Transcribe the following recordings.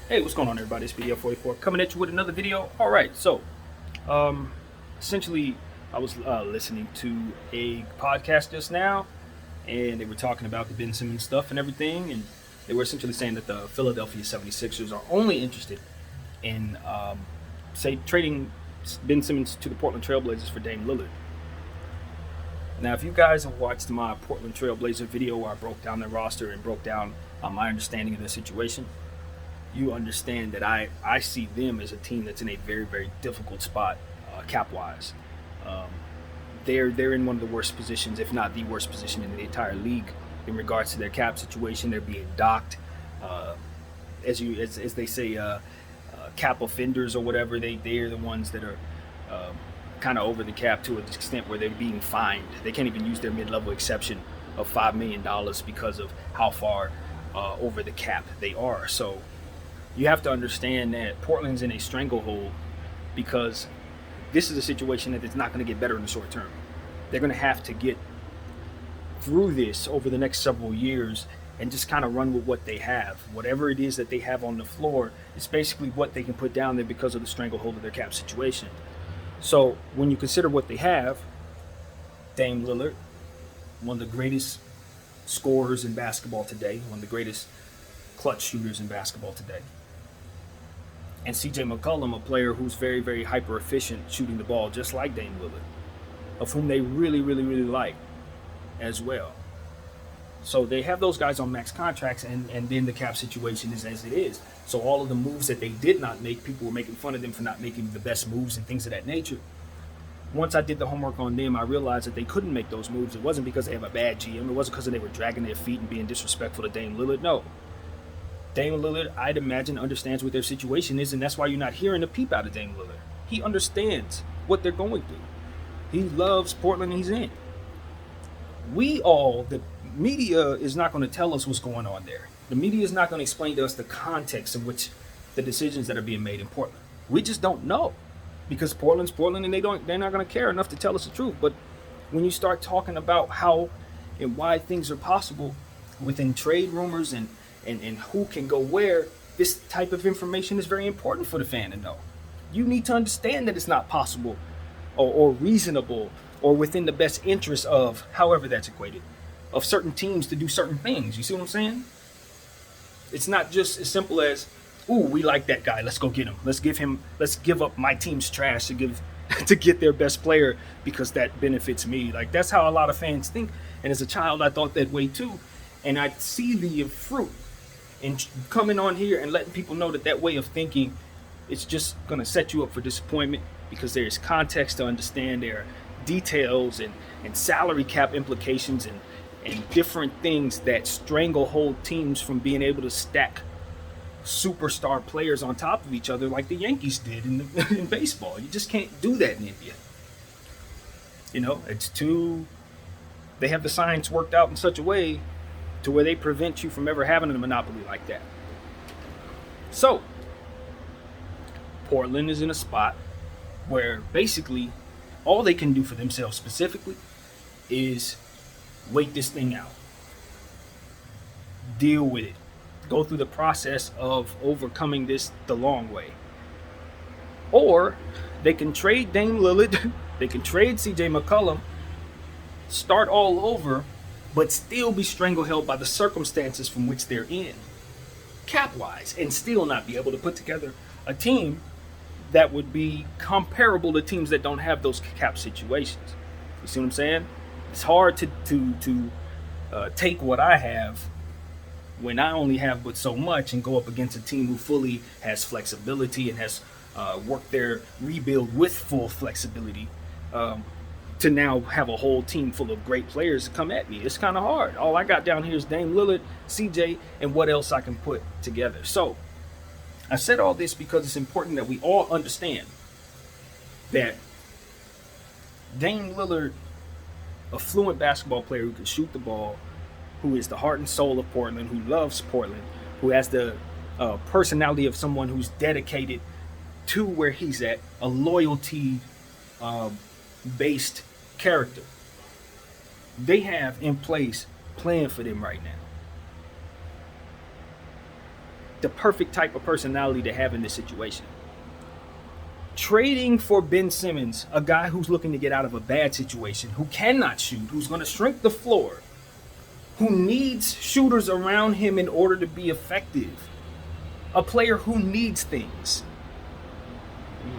Hey, what's going on, everybody? It's video 44 coming at you with another video. All right, so um, essentially, I was listening to a podcast just now, and they were talking about the Ben Simmons stuff and everything, and they were essentially saying that the Philadelphia 76ers are only interested in, say, trading Ben Simmons to the Portland Trailblazers for Dame Lillard. Now, if you guys have watched my Portland Trailblazer video where I broke down their roster and broke down my understanding of the situation, you understand that I see them as a team that's in a very, very difficult spot cap-wise. Um, they're in one of the worst positions, if not the worst position in the entire league in regards to their cap situation. They're being docked, as they say, cap offenders or whatever. They're the ones that are kind of over the cap to an extent where they're being fined. They can't even use their mid-level exception of $5 million because of how far over the cap they are. So you have to understand that Portland's in a stranglehold because this is a situation that it's not going to get better in the short term. They're going to have to get through this over the next several years and just kind of run with what they have. Whatever it is that they have on the floor, it's basically what they can put down there because of the stranglehold of their cap situation. So when you consider what they have, Dame Lillard, one of the greatest scorers in basketball today, one of the greatest clutch shooters in basketball today. And CJ McCollum, a player who's very, very hyper efficient shooting the ball, just like Dame Lillard, of whom they really, really, really like as well. So they have those guys on max contracts, and then the cap situation is as it is. So all of the moves that they did not make, people were making fun of them for not making the best moves and things of that nature. Once I did the homework on them, I realized that they couldn't make those moves. It wasn't because they have a bad GM. It wasn't because they were dragging their feet and being disrespectful to Dame Lillard. No. Dame Lillard, I'd imagine, understands what their situation is, and that's why you're not hearing a peep out of Dame Lillard. He understands what they're going through. He loves Portland, and he's in. The media is not going to tell us what's going on there. The media is not going to explain to us the context in which the decisions that are being made in Portland. We just don't know because Portland's Portland, and they're not going to care enough to tell us the truth. But when you start talking about how and why things are possible within trade rumors and who can go where, this type of information is very important for the fan to know. You need to understand that it's not possible or reasonable or within the best interest of, however that's equated, of certain teams to do certain things. You see what I'm saying? It's not just as simple as, ooh, we like that guy, let's go get him. Let's give up my team's trash to get their best player because that benefits me. Like, that's how a lot of fans think. And as a child, I thought that way too. And I see the fruit in coming on here and letting people know that way of thinking, it's just going to set you up for disappointment because there's context to understand. There are details and salary cap implications and different things that stranglehold teams from being able to stack superstar players on top of each other like the Yankees did in baseball. You just can't do that in India. You know, they have the science worked out in such a way to where they prevent you from ever having a monopoly like that. So, Portland is in a spot where basically all they can do for themselves specifically is wait this thing out. Deal with it. Go through the process of overcoming this the long way. Or they can trade Dame Lillard, they can trade CJ McCollum, start all over, but still be strangled by the circumstances from which they're in, cap-wise, and still not be able to put together a team that would be comparable to teams that don't have those cap situations. You see what I'm saying? It's hard to take what I have when I only have but so much and go up against a team who fully has flexibility and has worked their rebuild with full flexibility to now have a whole team full of great players to come at me. It's kind of hard. All I got down here is Dame Lillard, CJ, and what else I can put together. So I said all this because it's important that we all understand that Dame Lillard, a fluent basketball player who can shoot the ball, who is the heart and soul of Portland, who loves Portland, who has the personality of someone who's dedicated to where he's at, a loyalty based character. They have in place playing for them right now. the perfect type of personality to have in this situation. Trading for Ben Simmons, a guy who's looking to get out of a bad situation, who cannot shoot, who's going to shrink the floor, who needs shooters around him in order to be effective, a player who needs things.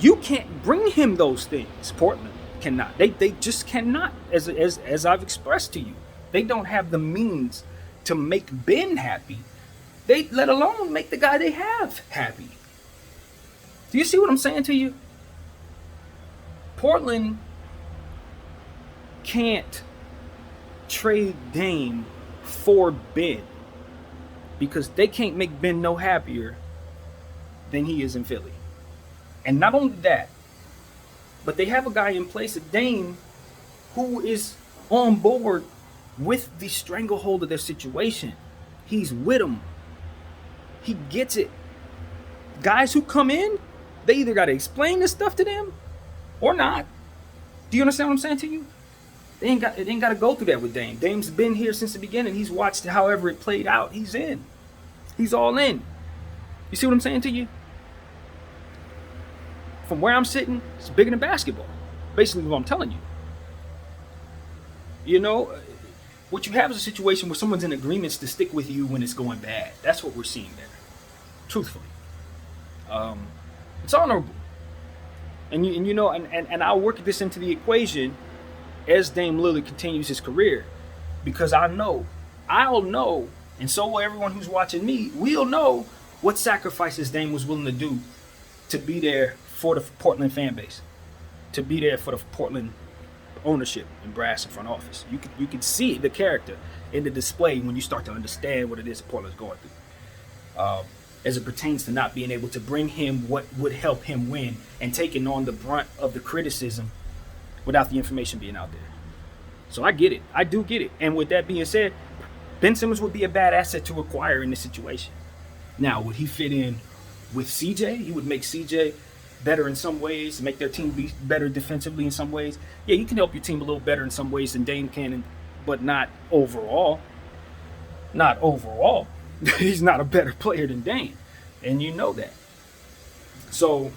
You can't bring him those things. Portland cannot. They just cannot, as I've expressed to you. They don't have the means to make Ben happy. They let alone make the guy they have happy. Do you see what I'm saying to you? Portland can't trade Dame for Ben because they can't make Ben no happier than he is in Philly. And not only that, but they have a guy in place, a Dame, who is on board with the stranglehold of their situation. He's with them. He gets it. Guys who come in, they either got to explain this stuff to them or not. Do you understand what I'm saying to you? It ain't got to go through that with Dame. Dame's been here since the beginning. He's watched however it played out. He's in. He's all in. You see what I'm saying to you? From where I'm sitting, it's bigger than basketball. Basically what I'm telling you. You know, what you have is a situation where someone's in agreements to stick with you when it's going bad. That's what we're seeing there. Truthfully. It's honorable. And you know, and I'll work this into the equation as Dame Lillard continues his career. Because I'll know, and so will everyone who's watching me, we'll know what sacrifices Dame was willing to do to be there for the Portland fan base, to be there for the Portland ownership and brass and front office. You can see the character in the display when you start to understand what it is Portland's going through. As it pertains to not being able to bring him what would help him win and taking on the brunt of the criticism without the information being out there. So I get it. I do get it. And with that being said, Ben Simmons would be a bad asset to acquire in this situation. Now, would he fit in with CJ? He would make CJ better in some ways, make their team be better defensively in some ways. Yeah, you can help your team a little better in some ways than Dame can, but not overall. Not overall. He's not a better player than Dame, and you know that. So,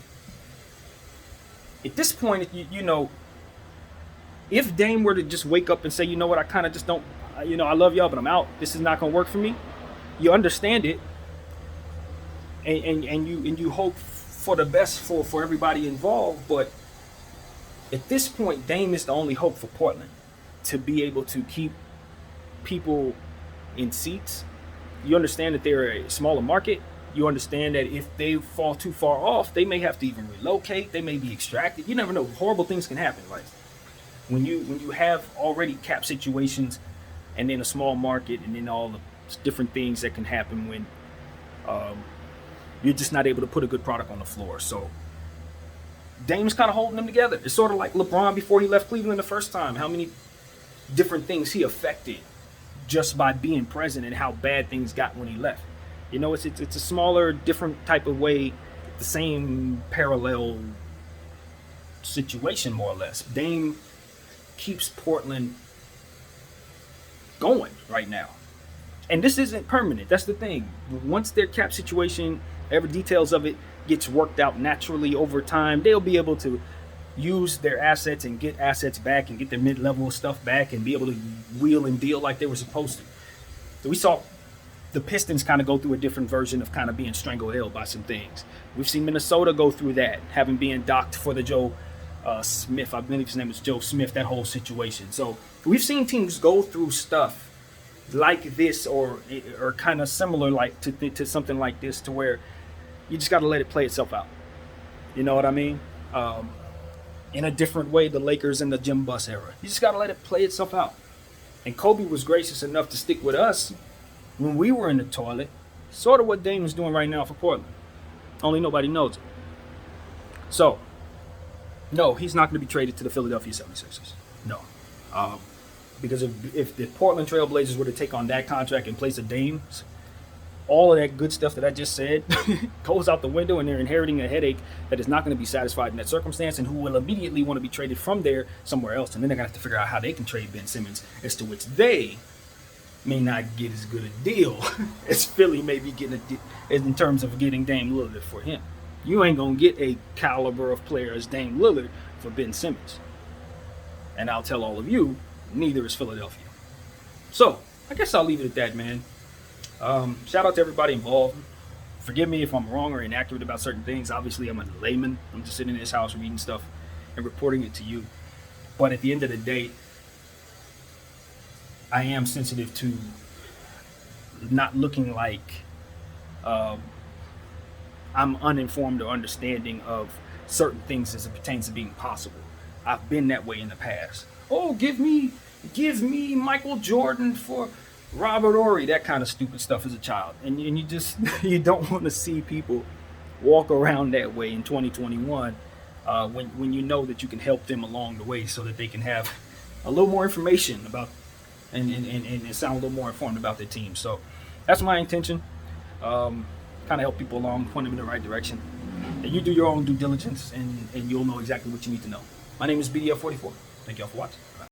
at this point, you know, if Dame were to just wake up and say, you know what, I kind of just don't, you know, I love y'all, but I'm out. This is not going to work for me. You understand it, and you hope for the best for everybody involved. But at this point, Dame is the only hope for Portland to be able to keep people in seats. You understand that they're a smaller market. You understand that if they fall too far off, they may have to even relocate. They may be extracted. You never know. Horrible things can happen. Like when you have already cap situations, and then a small market, and then all the different things that can happen when you're just not able to put a good product on the floor. So Dame's kind of holding them together. It's sort of like LeBron before he left Cleveland the first time. How many different things he affected just by being present, and how bad things got when he left. You know, it's a smaller, different type of way, the same parallel situation, more or less. Dame keeps Portland going right now. And this isn't permanent. That's the thing. Once their cap situation, every details of it gets worked out naturally over time, they'll be able to use their assets and get assets back and get their mid-level stuff back and be able to wheel and deal like they were supposed to. So we saw the Pistons kind of go through a different version of kind of being strangled by some things. We've seen Minnesota go through that, having been docked for the Joe Smith, I believe his name was Joe Smith, that whole situation. So we've seen teams go through stuff like this or kind of similar like to something like this, to where you just got to let it play itself out. You know what I mean? In a different way, the Lakers in the Jim Buss era. You just got to let it play itself out. And Kobe was gracious enough to stick with us when we were in the toilet. Sort of what Dame is doing right now for Portland. Only nobody knows it. So, no, he's not going to be traded to the Philadelphia 76ers. No. Because if the Portland Trail Blazers were to take on that contract in place of Dame's, all of that good stuff that I just said goes out the window, and they're inheriting a headache that is not going to be satisfied in that circumstance, and who will immediately want to be traded from there somewhere else. And then they're going to have to figure out how they can trade Ben Simmons, as to which they may not get as good a deal as Philly may be getting in terms of getting Dame Lillard for him. You ain't gonna get a caliber of player as Dame Lillard for Ben Simmons. And I'll tell all of you, neither is Philadelphia. So I guess I'll leave it at that, man. Shout out to everybody involved. Forgive me if I'm wrong or inaccurate about certain things. Obviously, I'm a layman. I'm just sitting in this house reading stuff and reporting it to you. But at the end of the day, I am sensitive to not looking like I'm uninformed or understanding of certain things as it pertains to being possible. I've been that way in the past. Oh, give me Michael Jordan for Robert Horry, that kind of stupid stuff as a child. And you just, you don't want to see people walk around that way in 2021 when you know that you can help them along the way so that they can have a little more information about and sound a little more informed about their team. So that's my intention. Kind of help people along, point them in the right direction. And you do your own due diligence and you'll know exactly what you need to know. My name is BDF44. Thank y'all for watching.